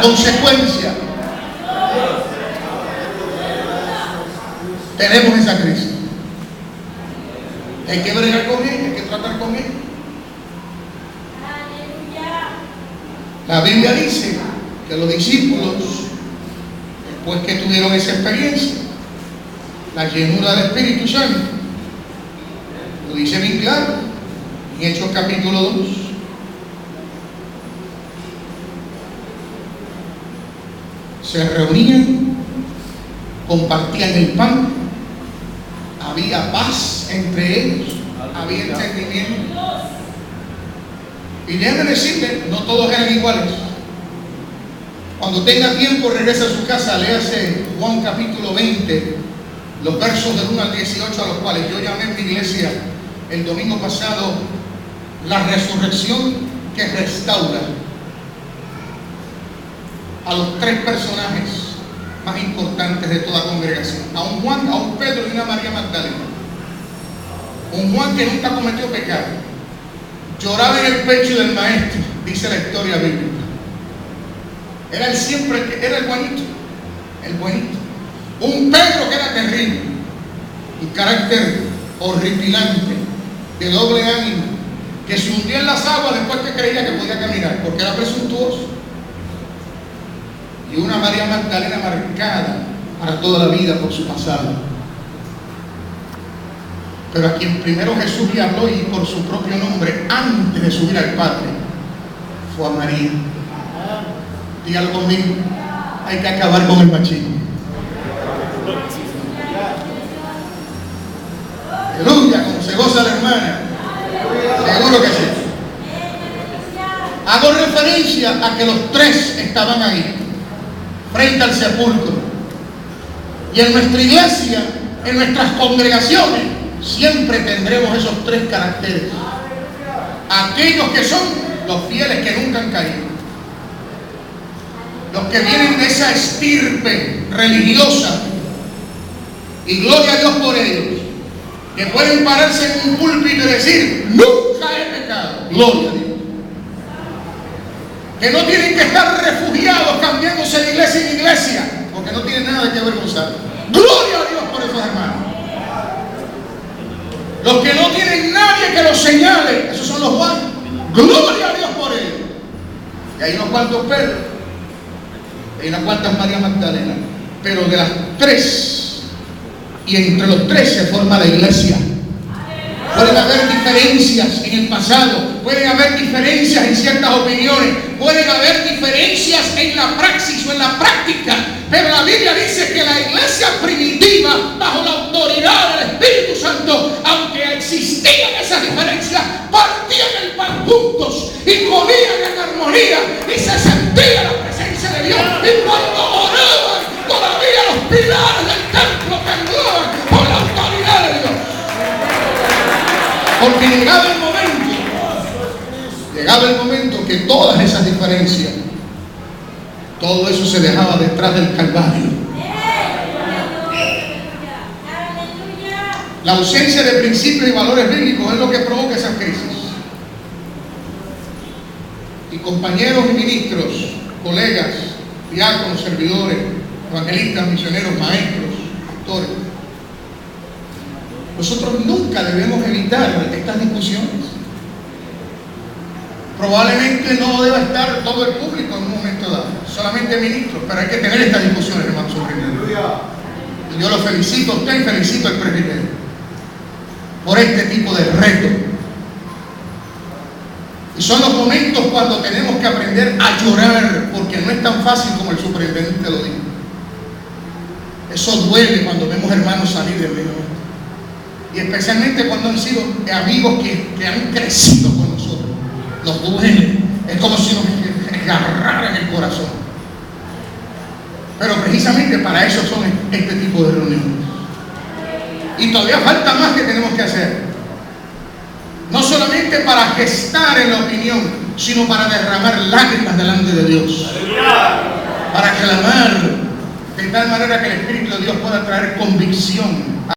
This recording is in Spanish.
consecuencia. Tenemos esa crisis. Hay que bregar con ella, hay que tratar con ella. La Biblia dice que los discípulos, después que tuvieron esa experiencia, la llenura del Espíritu Santo, lo dice bien claro en Hechos capítulo 2. Se reunían, compartían el pan, había paz entre ellos, había entendimiento. Y déjenme decirle, no todos eran iguales. Cuando tenga tiempo, regresa a su casa, léase Juan capítulo 20, los versos del 1 al 18, a los cuales yo llamé en mi iglesia el domingo pasado la resurrección que restaura a los tres personajes más importantes de toda congregación: a un Juan, a un Pedro y una María Magdalena. Un Juan que nunca cometió pecado, lloraba en el pecho del maestro, dice la historia bíblica. Era el siempre, era el buenito, el buenito. Un Pedro que era terrible, un carácter horripilante, de doble ánimo, que se hundía en las aguas después que creía que podía caminar, porque era presuntuoso. Y una María Magdalena marcada para toda la vida por su pasado, pero a quien primero Jesús le habló y por su propio nombre antes de subir al Padre fue a María. Dígalo conmigo, hay que acabar con el machismo. Aleluya, como se goza la hermana. Seguro que sí. Hago referencia a que los tres estaban ahí, frente al sepulcro. Y en nuestra iglesia, en nuestras congregaciones, siempre tendremos esos tres caracteres. Aquellos que son los fieles que nunca han caído, los que vienen de esa estirpe religiosa, y gloria a Dios por ellos, que pueden pararse en un púlpito y decir: nunca he pecado, gloria a Dios. Que no tienen que estar refugiados cambiándose de iglesia en iglesia, porque no tienen nada que avergonzar. Gloria a Dios por esos hermanos. Los que no tienen nadie que los señale, esos son los Juan. Gloria a Dios por ellos. Y hay unos cuantos Pedro, hay unas cuantas María Magdalena, pero de las tres, y entre los tres se forma la iglesia. Pueden haber diferencias en el pasado, pueden haber diferencias en ciertas opiniones, pueden haber diferencias en la praxis o en la práctica, pero la Biblia dice que la iglesia primitiva, bajo la autoridad del Espíritu Santo, aunque existían esas diferencias, partían el pan juntos y comían en armonía y se sentía la presencia de Dios. Y cuando oraban, todavía los pilares del templo temblaban por la autoridad de Dios. Porque llegaba el momento que todas esas diferencias, todo eso se dejaba detrás del Calvario. La ausencia de principios y valores bíblicos es lo que provoca esas crisis. Y compañeros y ministros, colegas, diáconos, servidores, evangelistas, misioneros, maestros, pastores, nosotros nunca debemos evitar estas discusiones. Probablemente no deba estar todo el público en un momento dado, solamente ministros, pero hay que tener estas discusiones, hermano sobreviviente. Y yo lo felicito a usted y felicito al presbiterio por este tipo de reto. Y son los momentos cuando tenemos que aprender a llorar, porque no es tan fácil como el superintendente lo dijo. Eso duele cuando vemos hermanos salir del medio. Y especialmente cuando han sido amigos que han crecido con nosotros. Nos duele. Es como si nos agarraran el corazón. Pero precisamente para eso son este tipo de reuniones. Y todavía falta más que tenemos que hacer. No solamente para gestar en la opinión, sino para derramar lágrimas delante de Dios. Para clamar de tal manera que el Espíritu de Dios pueda traer convicción